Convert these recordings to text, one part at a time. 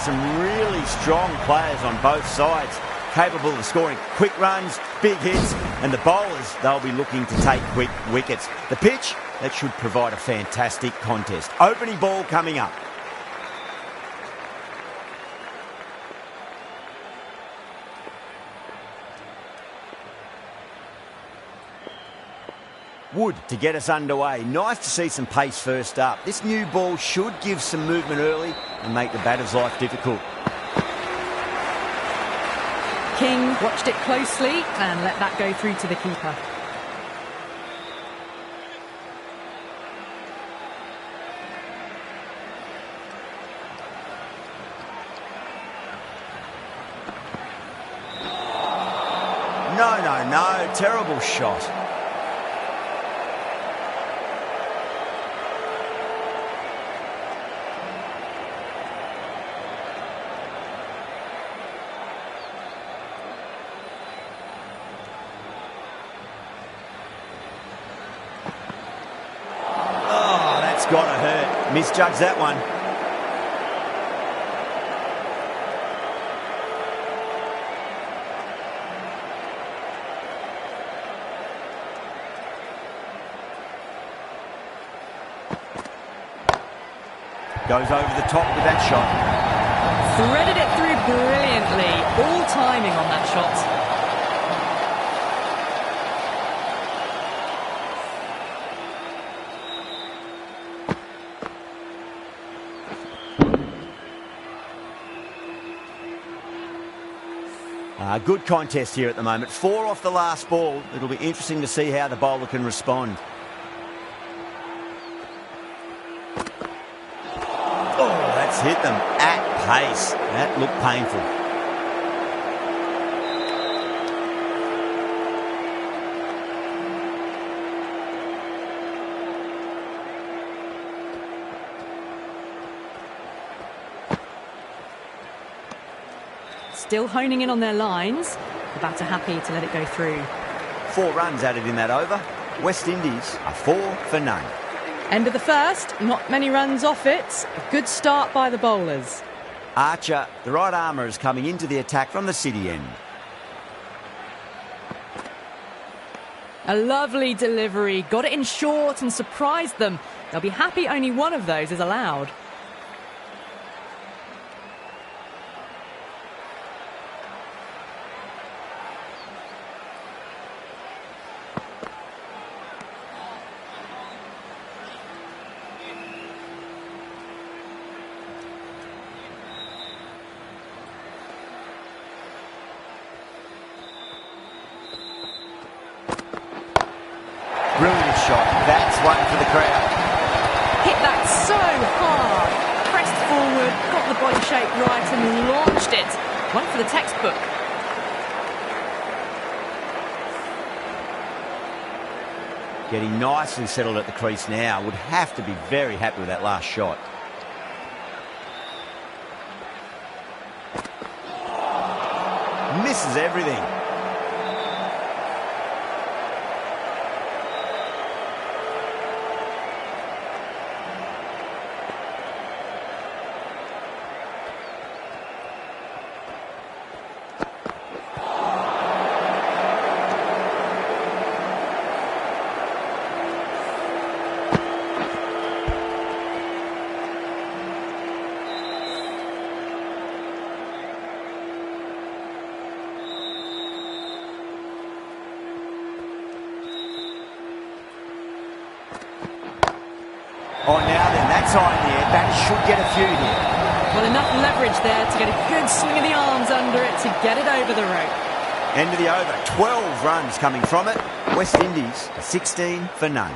some really strong players on both sides, capable of scoring quick runs, big hits, and the bowlers, they'll be looking to take quick wickets. The pitch, that should provide a fantastic contest. Opening ball coming up. Wood to get us underway. Nice to see some pace first up. This new ball should give some movement early and make the batter's life difficult. King watched it closely and let that go through to the keeper. No, terrible shot. Oh, that's gotta hurt. Misjudged that one. Goes over the top with that shot. Threaded it through brilliantly. All timing on that shot. Good contest here at the moment. 4 off the last ball. It'll be interesting to see how the bowler can respond. Hit them at pace. That looked painful. Still honing in on their lines. The batter happy to let it go through. 4 runs added in that over. West Indies are 4 for none. End of the first, not many runs off it. A good start by the bowlers. Archer, the right armour, is coming into the attack from the city end. A lovely delivery, got it in short and surprised them. They'll be happy only one of those is allowed. Brilliant shot. That's one for the crowd. Hit that so hard. Pressed forward, got the body shape right and launched it. One for the textbook. Getting nicely settled at the crease now. Would have to be very happy with that last shot. Misses everything. Oh, now then, that's high in the air. Batters should get a few here. Well, enough leverage there to get a good swing of the arms under it to get it over the rope. End of the over. 12 runs coming from it. West Indies, 16 for none.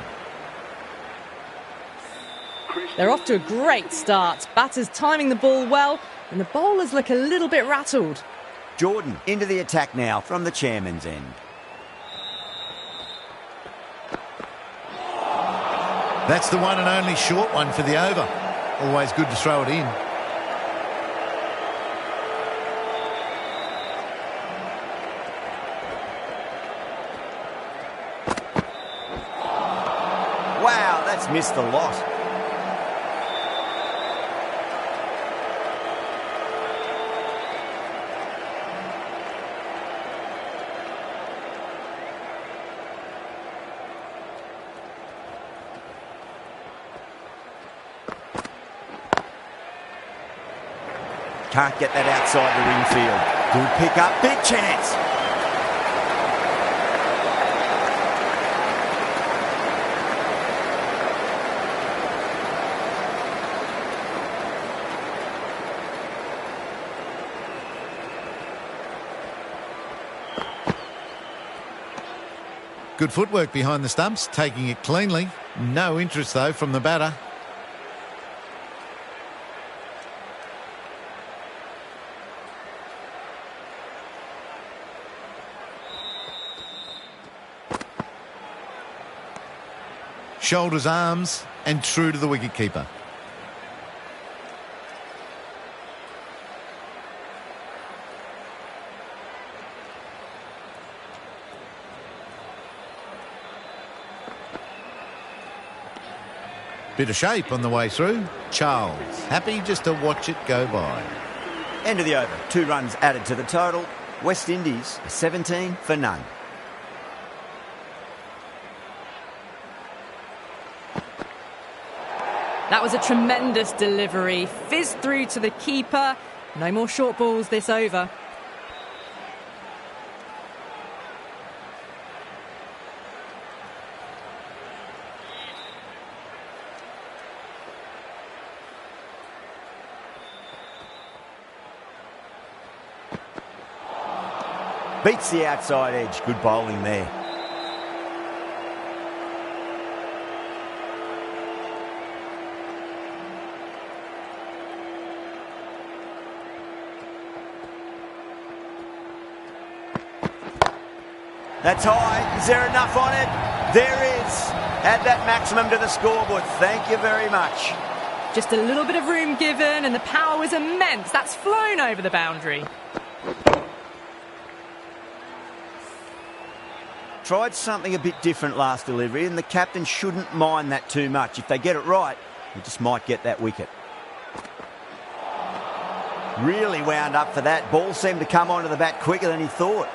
They're off to a great start. Batters timing the ball well, and the bowlers look a little bit rattled. Jordan into the attack now from the chairman's end. That's the one and only short one for the over. Always good to throw it in. Wow, that's missed a lot. Can't get that outside the infield. Good pick up, big chance. Good footwork behind the stumps, taking it cleanly. No interest, though, from the batter. Shoulders, arms, and true to the wicketkeeper. Bit of shape on the way through. Charles, happy just to watch it go by. End of the over. 2 runs added to the total. West Indies 17 for none. That was a tremendous delivery. Fizzed through to the keeper. No more short balls this over. Beats the outside edge. Good bowling there. That's high. Is there enough on it? There is. Add that maximum to the scoreboard. Thank you very much. Just a little bit of room given and the power was immense. That's flown over the boundary. Tried something a bit different last delivery, and the captain shouldn't mind that too much. If they get it right, they just might get that wicket. Really wound up for that. Ball seemed to come onto the bat quicker than he thought.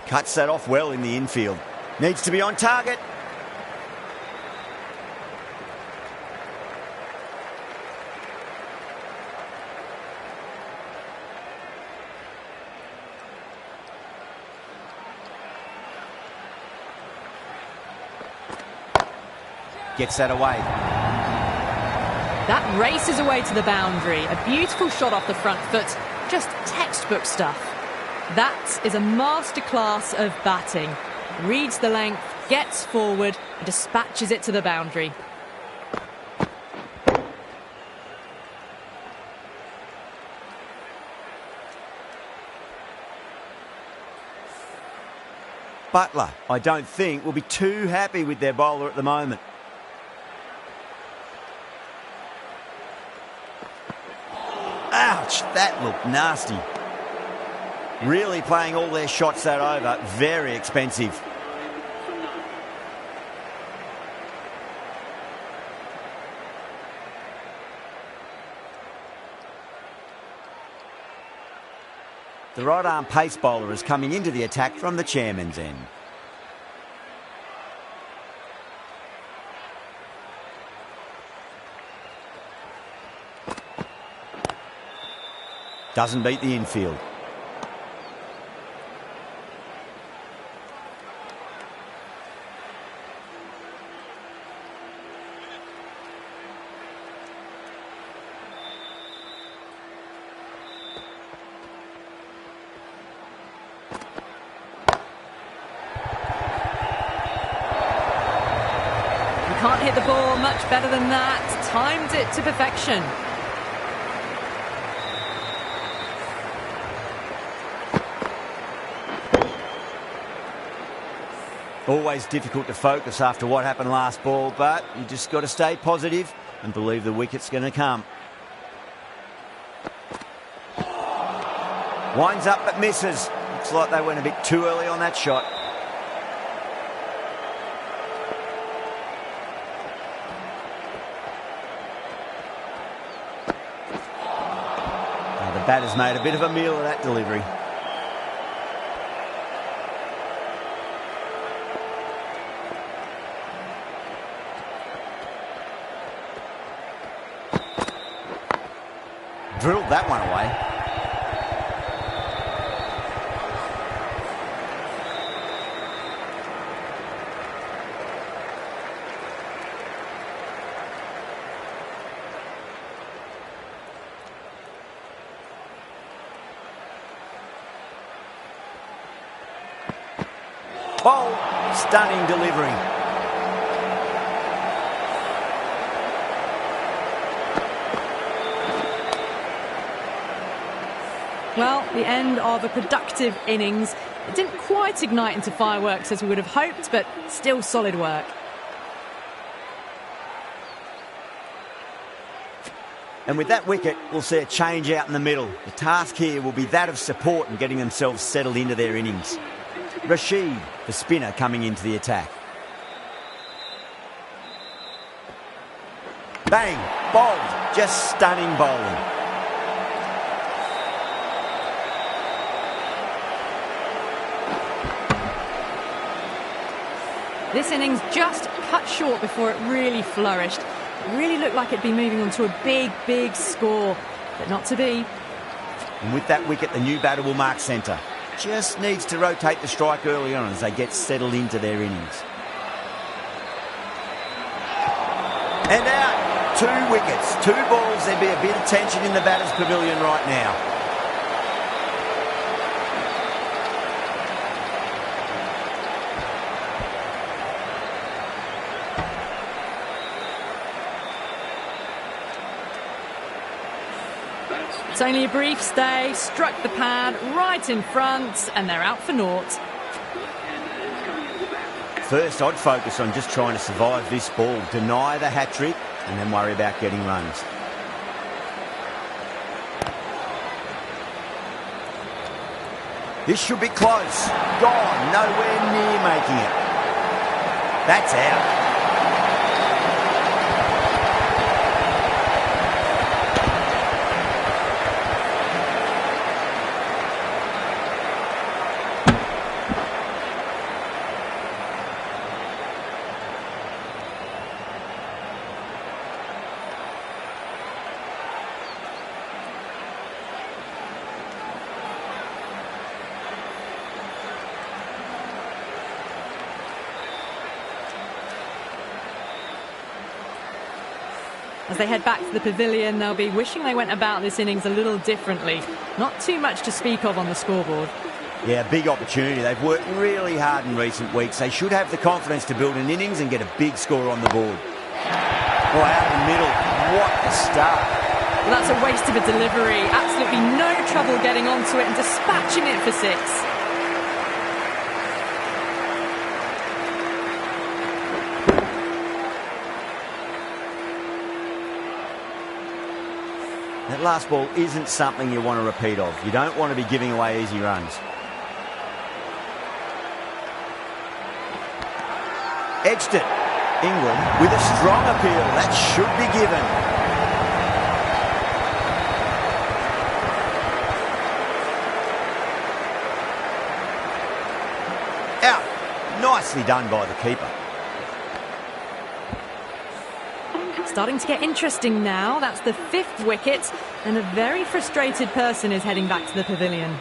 Cuts that off well in the infield. Needs to be on target. Gets that away. That races away to the boundary. A beautiful shot off the front foot. Just textbook stuff. That is a masterclass of batting. Reads the length, gets forward, and dispatches it to the boundary. Butler, I don't think, will be too happy with their bowler at the moment. Ouch, that looked nasty. Really playing all their shots that over. Very expensive. The right arm pace bowler is coming into the attack from the chairman's end. Doesn't beat the infield. Can't hit the ball much better than that. Timed it to perfection. Always difficult to focus after what happened last ball, but you just got to stay positive and believe the wicket's going to come. Winds up but misses. Looks like they went a bit too early on that shot. Now the batter's made a bit of a meal of that delivery. drilled that one away. Bold, stunning delivery. Well, the end of a productive innings. It didn't quite ignite into fireworks as we would have hoped, but still solid work. And with that wicket, we'll see a change out in the middle. The task here will be that of support and getting themselves settled into their innings. Rashid, the spinner, coming into the attack. Bang, bowled, just stunning bowling. This innings just cut short before it really flourished. It really looked like it'd be moving on to a big, big score, but not to be. And with that wicket, the new batter will mark centre. Just needs to rotate the strike early on as they get settled into their innings. And out, 2 wickets, 2 balls. There'd be a bit of tension in the batter's pavilion right now. It's only a brief stay, struck the pad right in front, and they're out for naught. First, I'd focus on just trying to survive this ball, deny the hat-trick, and then worry about getting runs. This should be close. Gone, nowhere near making it. That's out. As they head back to the pavilion, they'll be wishing they went about this innings a little differently. Not too much to speak of on the scoreboard. Yeah, big opportunity. They've worked really hard in recent weeks. They should have the confidence to build an innings and get a big score on the board. Oh, out in the middle. What a start. Well, that's a waste of a delivery. Absolutely no trouble getting onto it and dispatching it for 6. That last ball isn't something you want to repeat of. You don't want to be giving away easy runs. Edged it. England with a strong appeal. That should be given. Out. Nicely done by the keeper. Starting to get interesting now. That's the 5th wicket, and a very frustrated person is heading back to the pavilion.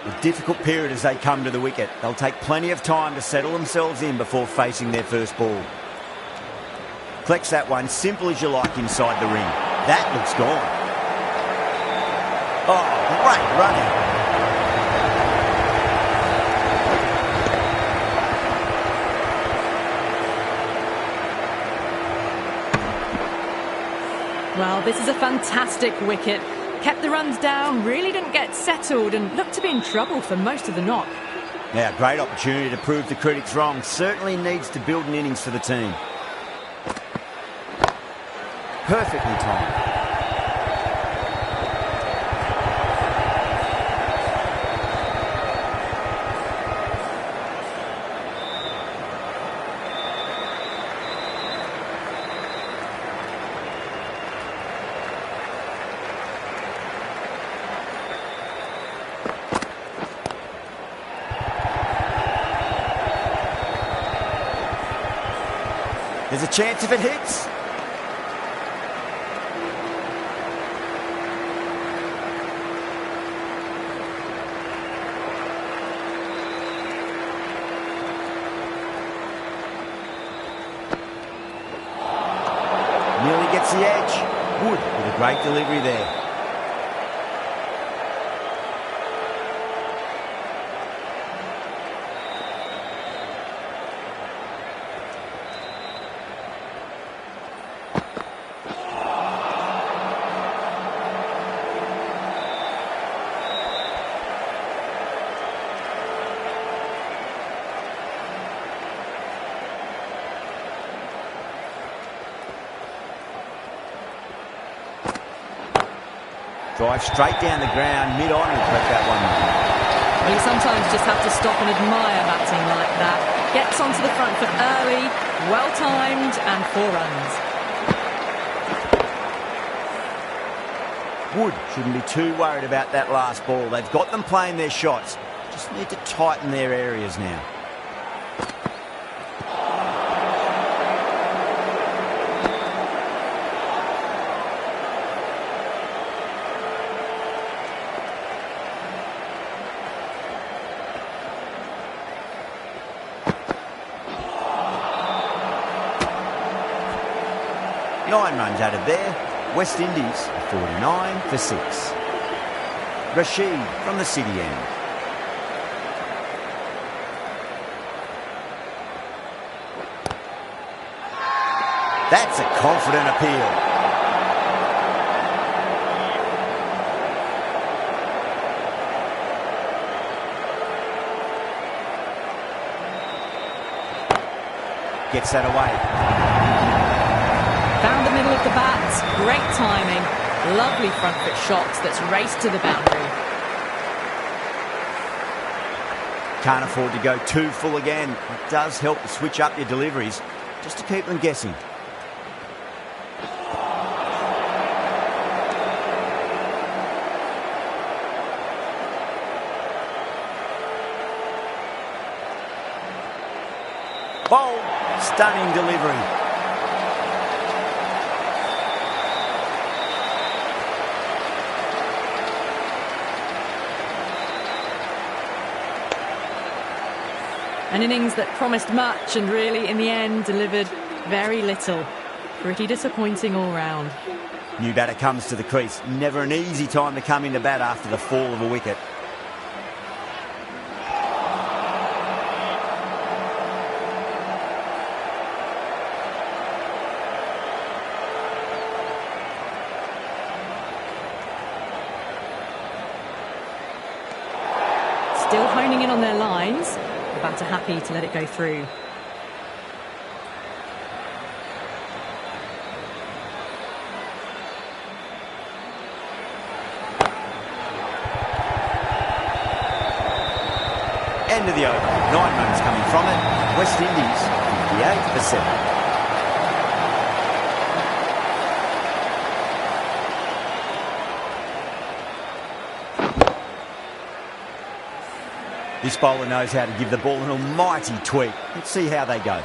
A difficult period as they come to the wicket. They'll take plenty of time to settle themselves in before facing their first ball. Collects that one, simple as you like, inside the ring. That looks gone. Oh, great running. Well, this is a fantastic wicket. Kept the runs down, really didn't get settled, and looked to be in trouble for most of the knock. Yeah, great opportunity to prove the critics wrong. Certainly needs to build an innings for the team. Perfectly timed. There's a chance if it hits. gets the edge. Wood with a great delivery there. Drive straight down the ground, mid-on, and collect that one. Well, you sometimes just have to stop and admire batting like that. Gets onto the front foot early, well-timed, and 4 runs. Wood shouldn't be too worried about that last ball. They've got them playing their shots. Just need to tighten their areas now. Nine runs out of there. West Indies 49 for 6. Rashid from the city end. That's a confident appeal. Gets that away. Found the middle of the bat, great timing, lovely front foot shot that's raced to the boundary. Can't afford to go too full again. It does help to switch up your deliveries, just to keep them guessing. Bold, stunning delivery. An innings that promised much and really, in the end, delivered very little. Pretty disappointing all round. New batter comes to the crease. Never an easy time to come into bat after the fall of a wicket. Still honing in on their lines. The batter happy to let it go through. End of the over. 9 runs coming from it. West Indies 58 for 7. This bowler knows how to give the ball an almighty tweak. Let's see how they go.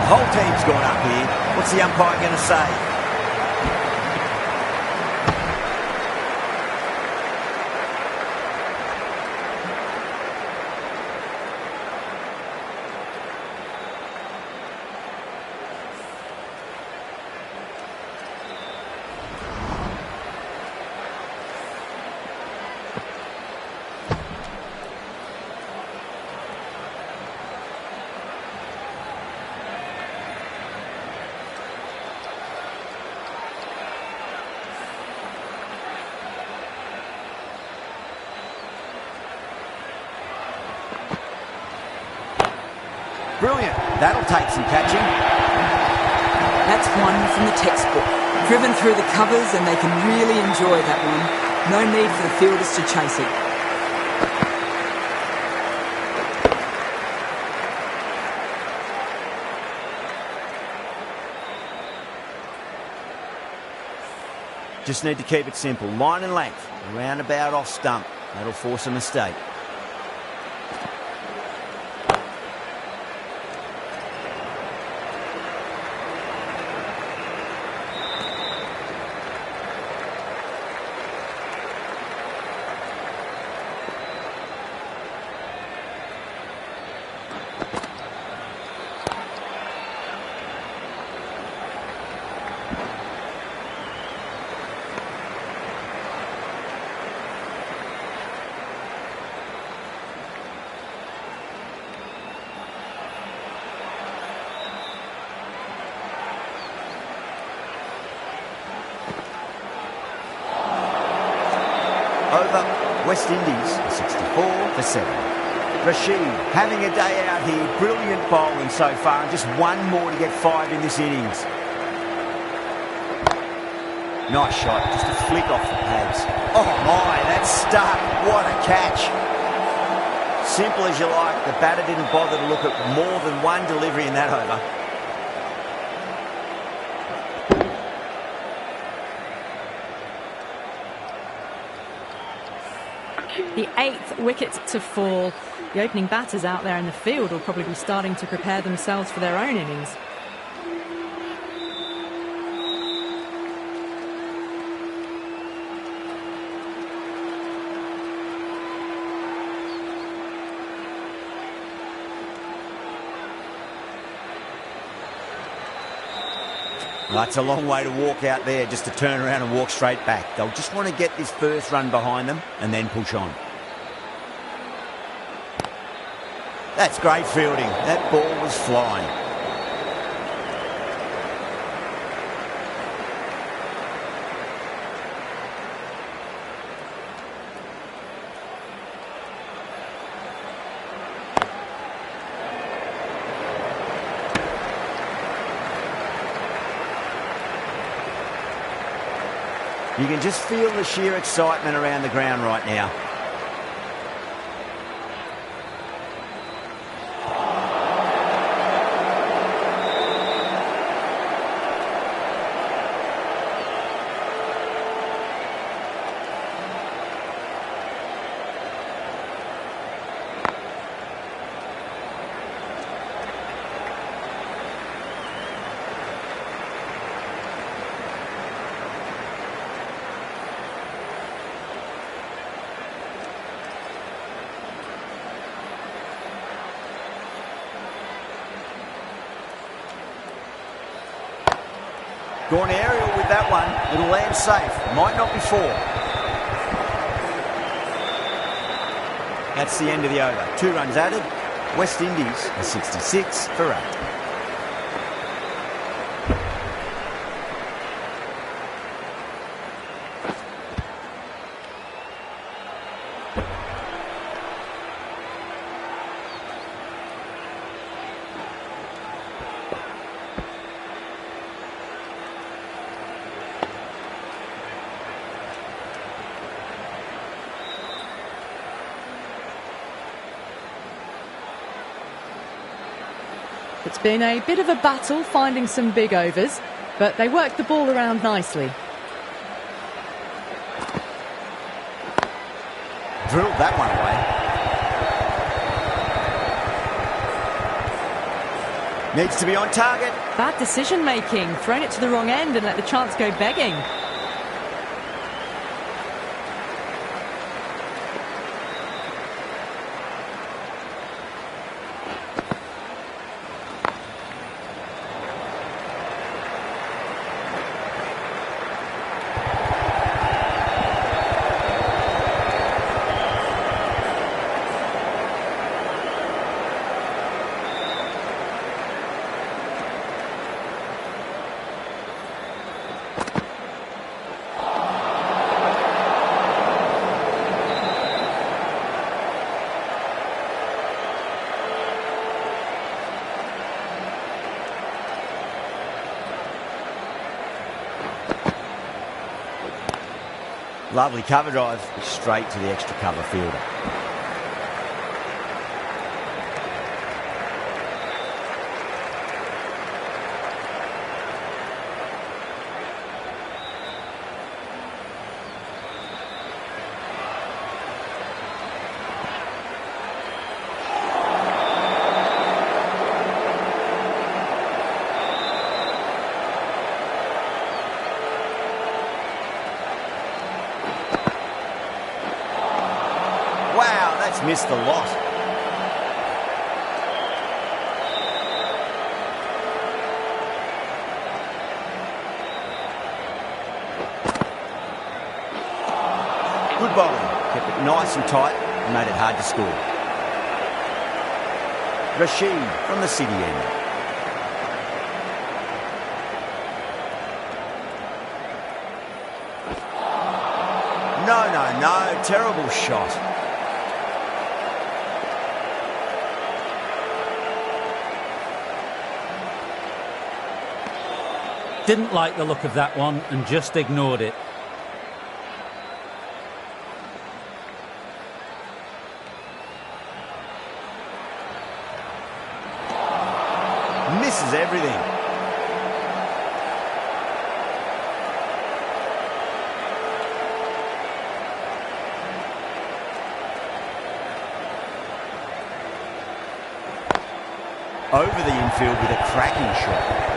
The whole team's gone up here. What's the umpire going to say? Brilliant. That'll take some catching. That's one from the textbook. Driven through the covers and they can really enjoy that one. No need for the fielders to chase it. Just need to keep it simple. Line and length. Roundabout off stump. That'll force a mistake. West Indies 64 for 7. Rashid having a day out here. Brilliant bowling so far. And just one more to get 5 in this innings. Nice shot. Just a flick off the pads. Oh my, that's stuck. What a catch. Simple as you like. The batter didn't bother to look at more than one delivery in that over. The 8th wicket to fall. The opening batters out there in the field will probably be starting to prepare themselves for their own innings. Well, that's a long way to walk out there just to turn around and walk straight back. They'll just want to get this first run behind them and then push on. That's great fielding. That ball was flying. You can just feel the sheer excitement around the ground right now. Gone aerial with that one. It'll land safe. Might not be 4. That's the end of the over. 2 runs added. West Indies are 66 for 8. It's been a bit of a battle finding some big overs, but they worked the ball around nicely. Drilled that one away. Needs to be on target. Bad decision making, thrown it to the wrong end and let the chance go begging. Lovely cover drive straight to the extra cover fielder. Wow, that's missed the lot. Good bowling. Kept it nice and tight and made it hard to score. Rashid from the city end. No, terrible shot. Didn't like the look of that one and just ignored it. Misses everything. Over the infield with a cracking shot.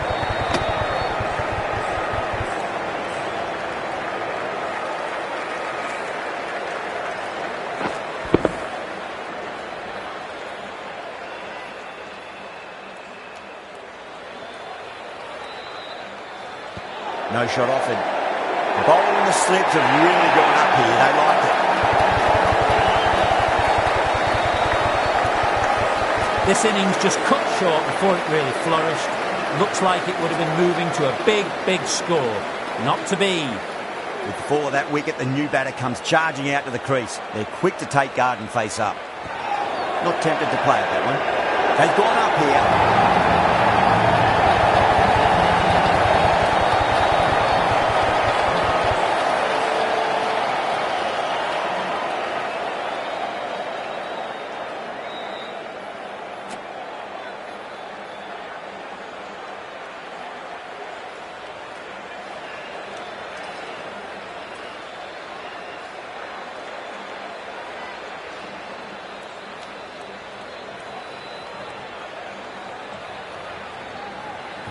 No shot offered. The bowler and the slips have really gone up here. They like it. This innings just cut short before it really flourished. Looks like it would have been moving to a big score. Not to be. With the fall of that wicket, the new batter comes charging out to the crease. They're quick to take guard and face up. Not tempted to play at that one. They've gone up here.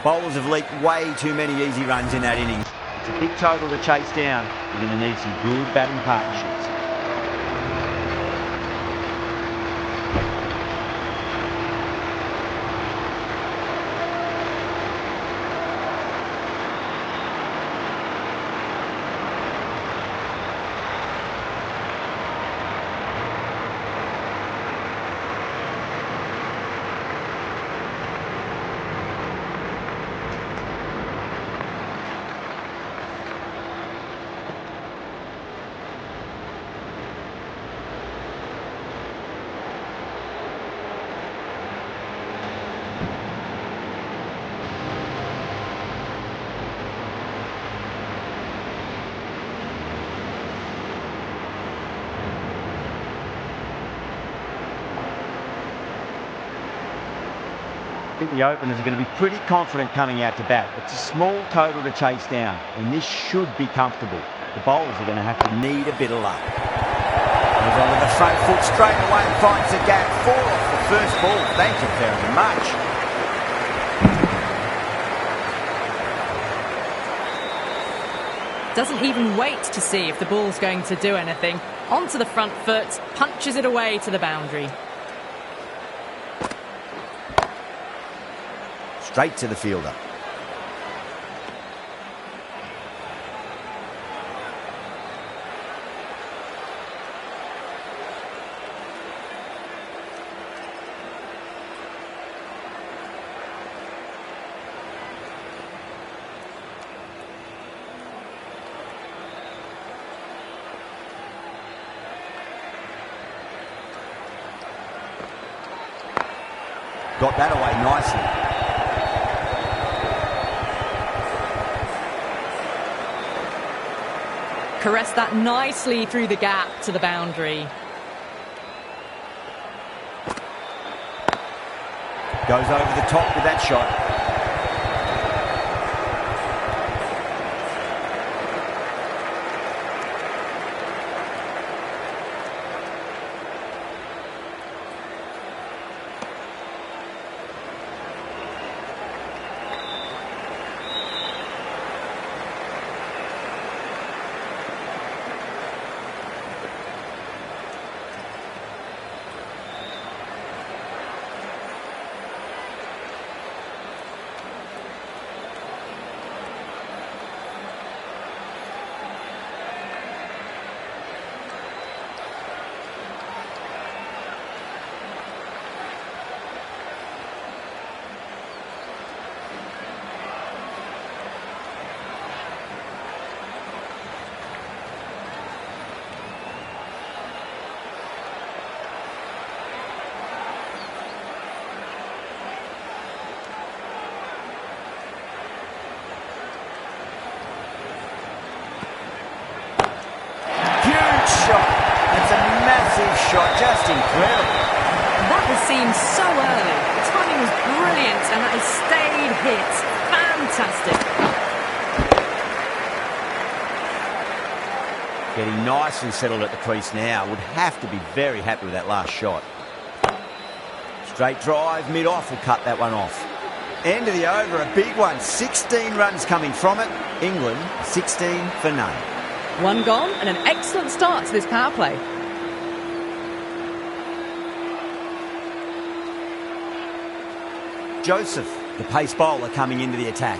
Bowlers have leaked way too many easy runs in that innings. It's a big total to chase down. You're going to need some good batting partnerships. I think the openers are going to be pretty confident coming out to bat. It's a small total to chase down, and this should be comfortable. The bowlers are going to have to need a bit of luck. Goes on to the front foot straight away and finds the gap. 4 off the first ball. Thank you very much. Doesn't even wait to see if the ball's going to do anything. Onto the front foot, punches it away to the boundary. Straight to the fielder. Got that away nicely. Caressed that nicely through the gap to the boundary. Goes over the top with that shot. Massive shot, just incredible. That was seen so early. The timing was brilliant and that has stayed hit. Fantastic. Getting nice and settled at the crease now. Would have to be very happy with that last shot. Straight drive, mid-off will cut that one off. End of the over, a big one. 16 runs coming from it. England, 16 for none. One gone and an excellent start to this power play. Joseph, the pace bowler, coming into the attack.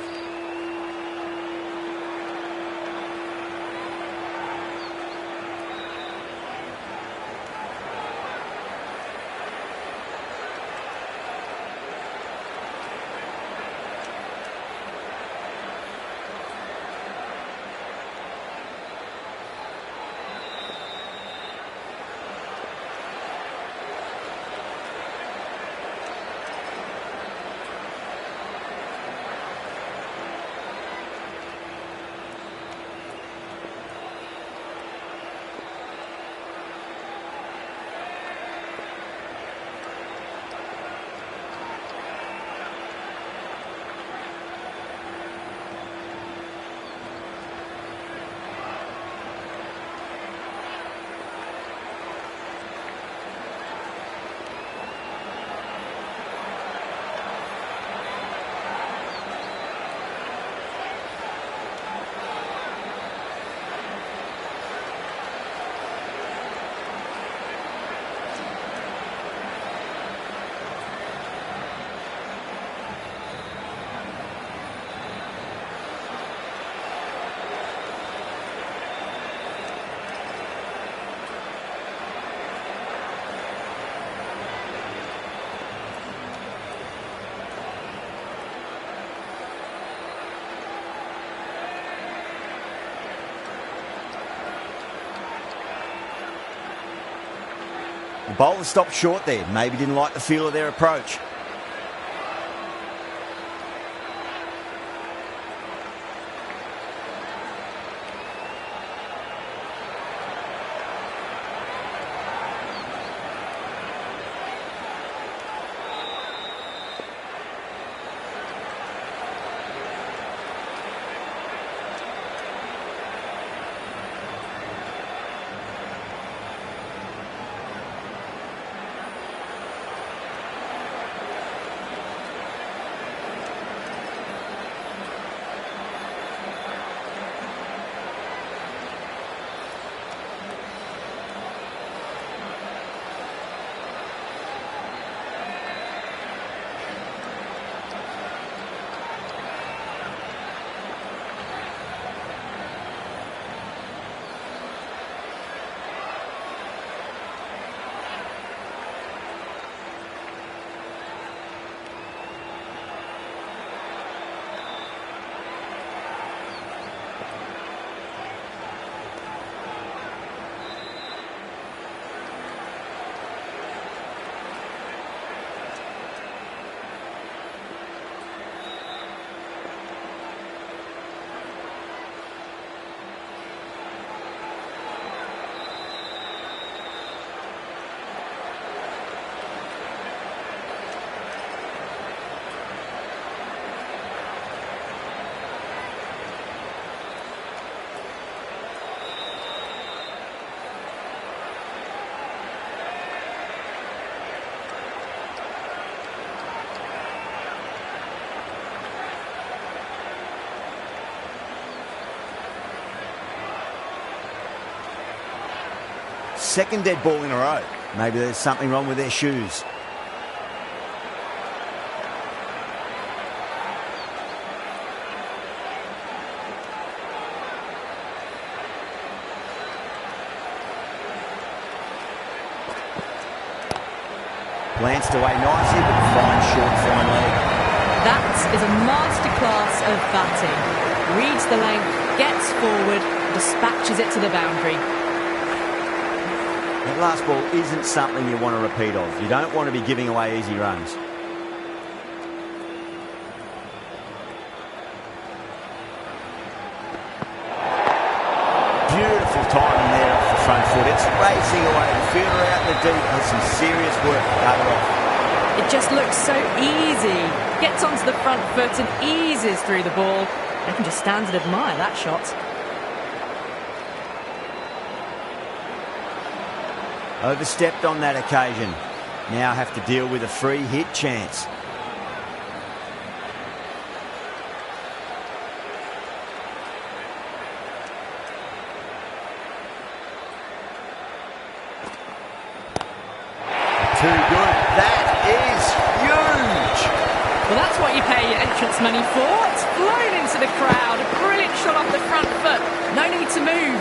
The bowler stopped short there. Maybe didn't like the feel of their approach. Second dead ball in a row. Maybe there's something wrong with their shoes. Glanced away nicely, but fine short fine leg. That is a masterclass of batting. Reads the length, gets forward, dispatches it to the boundary. That last ball isn't something you want to repeat of. You don't want to be giving away easy runs. Beautiful timing there off the front foot. It's racing away. The fielder out in the deep has some serious work to cut it off. It just looks so easy. Gets onto the front foot and eases through the ball. I can just stand and admire that shot. Overstepped on that occasion. Now have to deal with a free hit chance. Too good. That is huge. Well, that's what you pay your entrance money for. It's flown into the crowd. A brilliant shot off the front foot. No need to move.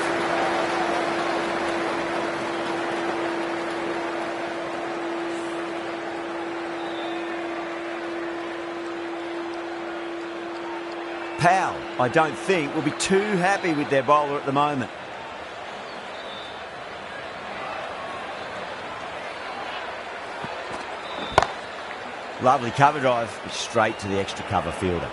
Powell, I don't think, will be too happy with their bowler at the moment. Lovely cover drive, straight to the extra cover fielder.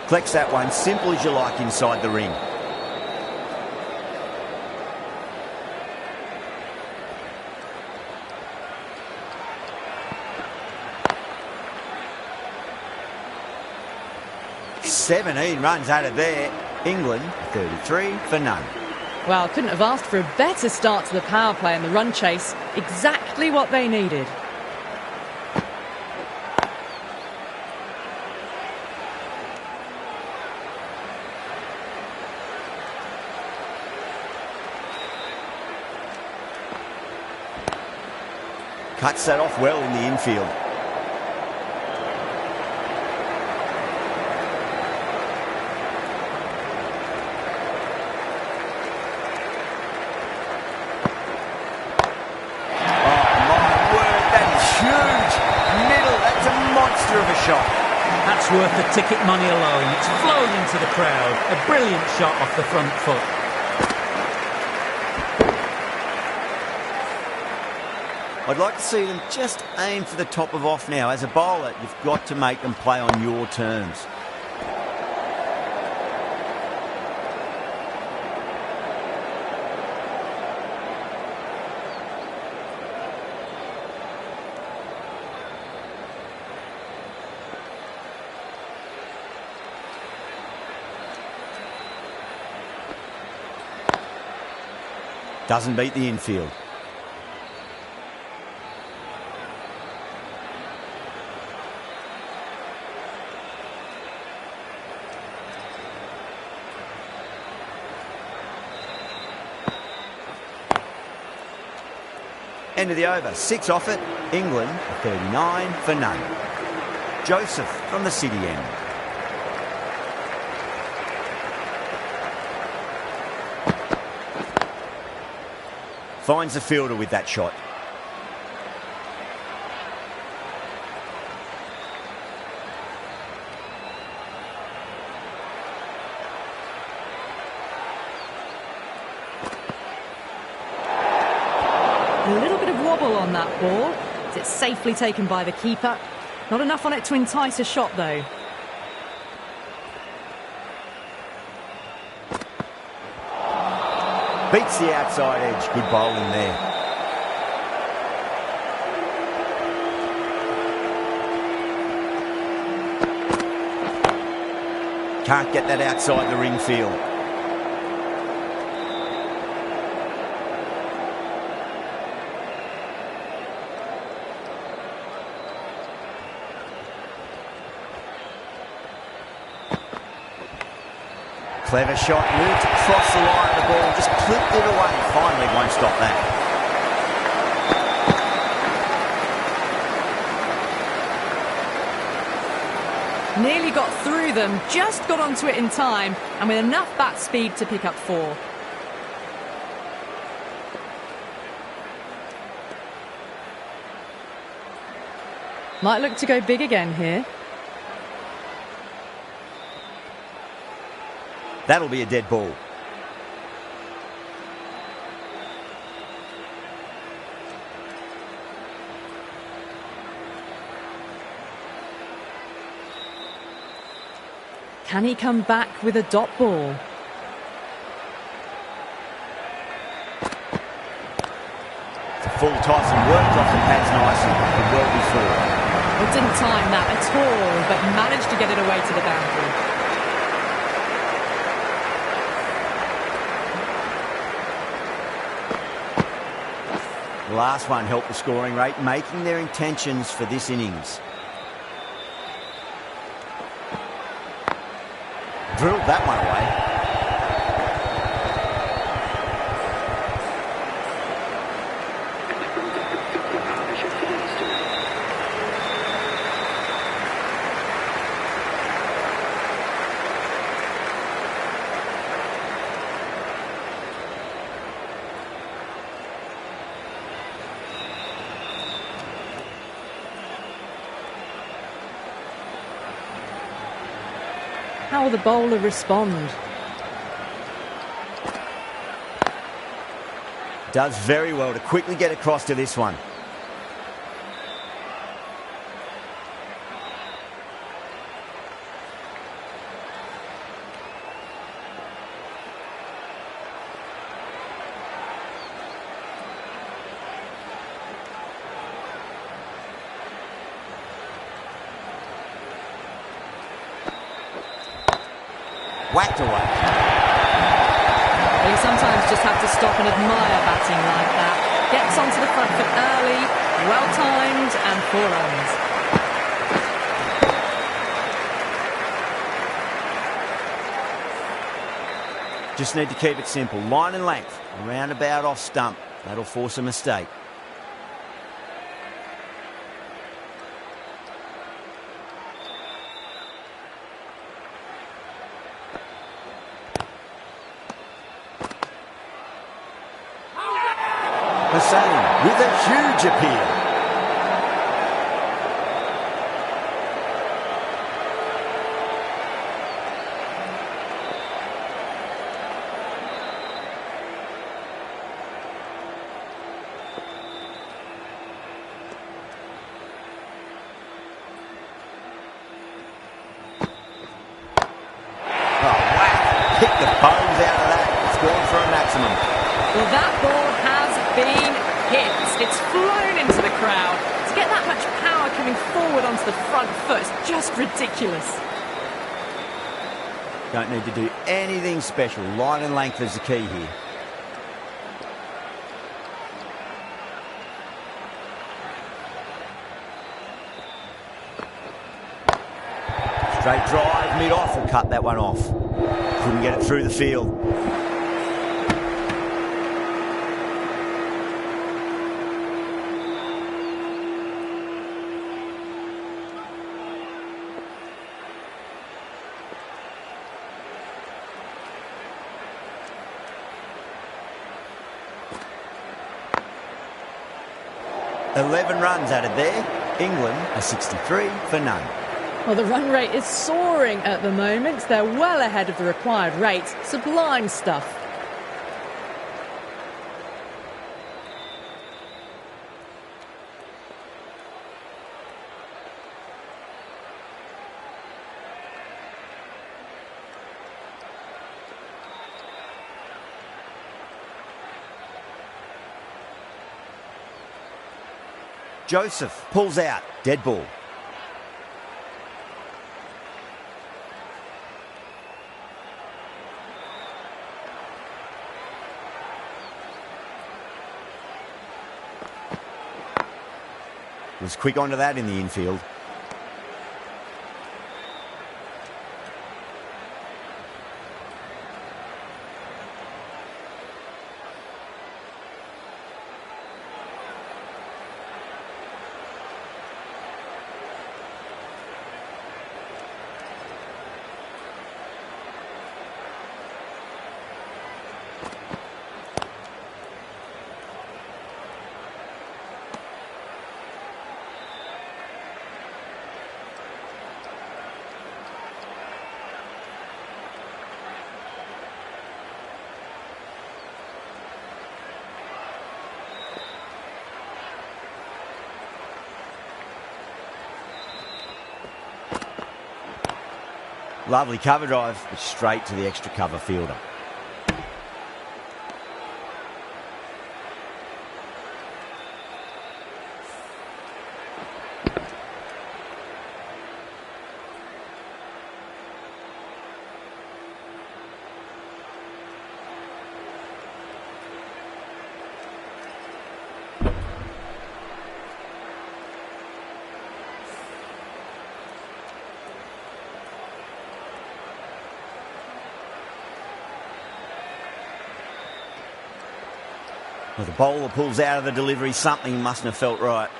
Collects that one, simple as you like, inside the ring. "17 runs out of there. England 33 for none. Well, couldn't have asked for a better start to the power play and the run chase. Exactly what they needed. Cuts that off well in the infield. Of a shot. That's worth the ticket money alone. It's flown into the crowd. A brilliant shot off the front foot. I'd like to see them just aim for the top of off now. As a bowler, you've got to make them play on your terms. Doesn't beat the infield. End of the over. 6 off it. England 39 for none. Joseph from the city end. Finds the fielder with that shot. A little bit of wobble on that ball. It's safely taken by the keeper. Not enough on it to entice a shot, though. Beats the outside edge. Good bowling there. Can't get that outside the ring field. Clever shot, moved across the line of the ball, just clipped it away. Finally won't stop that. Nearly got through them, just got onto it in time, and with enough bat speed to pick up 4. Might look to go big again here. That'll be a dead ball. Can he come back with a dot ball? Full toss and worked off the pads nicely, but well before. Well, didn't time that at all, but managed to get it away to the boundary. The last one helped the scoring rate, making their intentions for this innings. Drilled that one away. How will the bowler respond? Does very well to quickly get across to this one. Whacked away. Well, you sometimes just have to stop and admire batting like that. Gets onto the front foot early, well timed, and 4 runs. Just need to keep it simple. Line and length. Roundabout off stump. That'll force a mistake. Hussain with a huge appeal. Pick the bones out of that. It's gone for a maximum. Well, that ball has been hit. It's flown into the crowd. To get that much power coming forward onto the front foot is just ridiculous. Don't need to do anything special. Line and length is the key here. Straight drive, mid-off will cut that one off. Couldn't get it through the field. "11 runs added there. England are 63 for none. Well, the run rate is soaring at the moment. They're well ahead of the required rate. Sublime stuff. Joseph pulls out. Dead ball. Was quick onto that in the infield. Lovely cover drive, but straight to the extra cover fielder. Well, the bowler pulls out of the delivery. Something mustn't have felt right.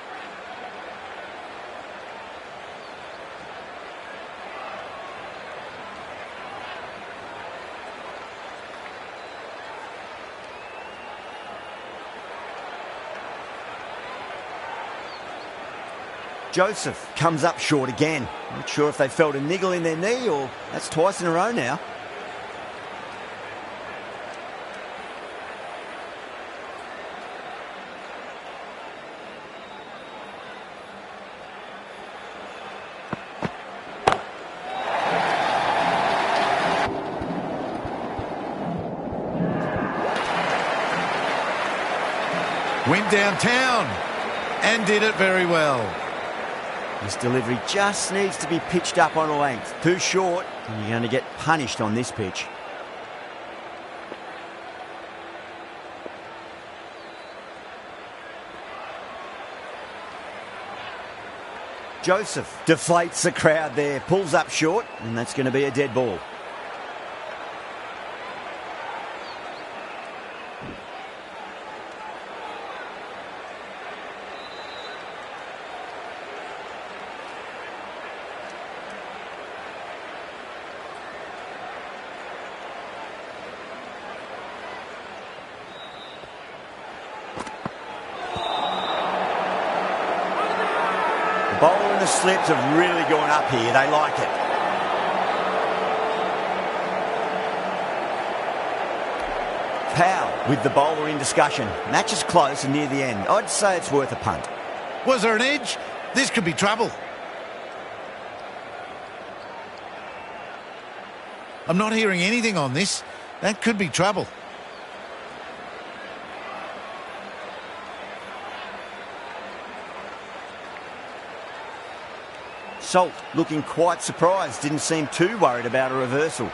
Joseph comes up short again. Not sure if they felt a niggle in their knee or that's twice in a row now. Went downtown and did it very well. This delivery just needs to be pitched up on a length. Too short, and you're going to get punished on this pitch. Joseph deflates the crowd there, pulls up short, and that's going to be a dead ball. The bowler and the slips have really gone up here. They like it. Powell with the bowler in discussion. Match is close and near the end. I'd say it's worth a punt. Was there an edge? This could be trouble. I'm not hearing anything on this. That could be trouble. Salt looking quite surprised. Didn't seem too worried about a reversal.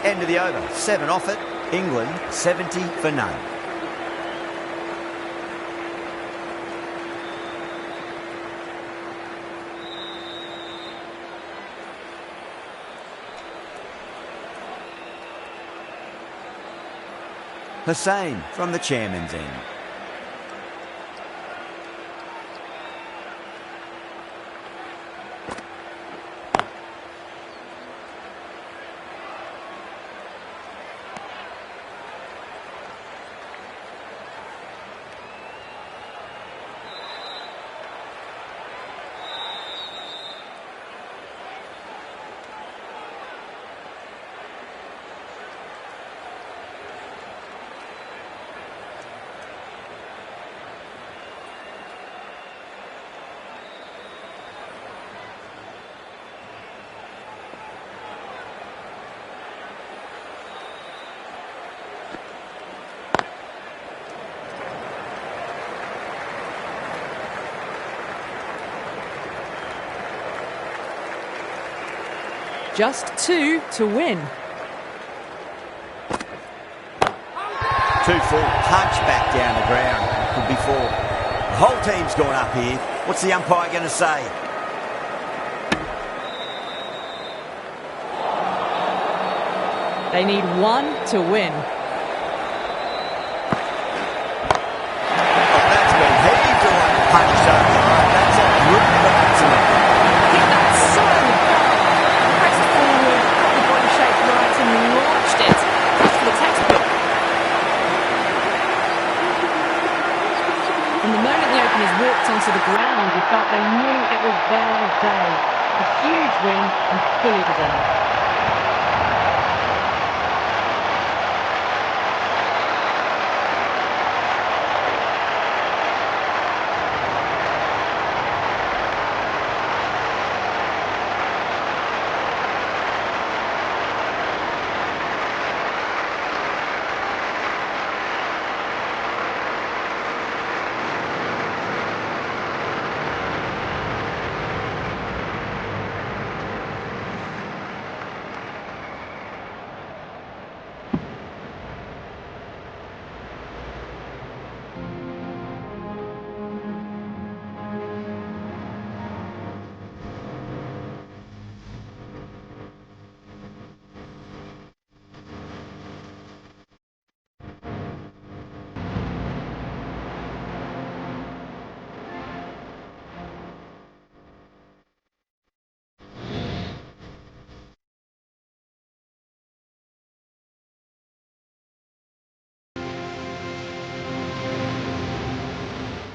End of the over. 7 off it. England 70 for none. Hussain from the chairman's end. Just 2 to win. 2 full, punch back down the ground. Could be 4. The whole team's gone up here. What's the umpire going to say? They need 1 to win. Oh, that's been heaved away. Punch over the line. That's a good momentum. I think that's so bad. Pressed forward, got the body shape right and launched it. Just for the textbook. From the moment the openers walked onto the ground, you felt they knew it was their day. A huge win and fully deserved.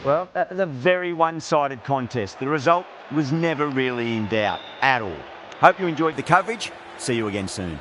Well, that was a very one-sided contest. The result was never really in doubt at all. Hope you enjoyed the coverage. See you again soon.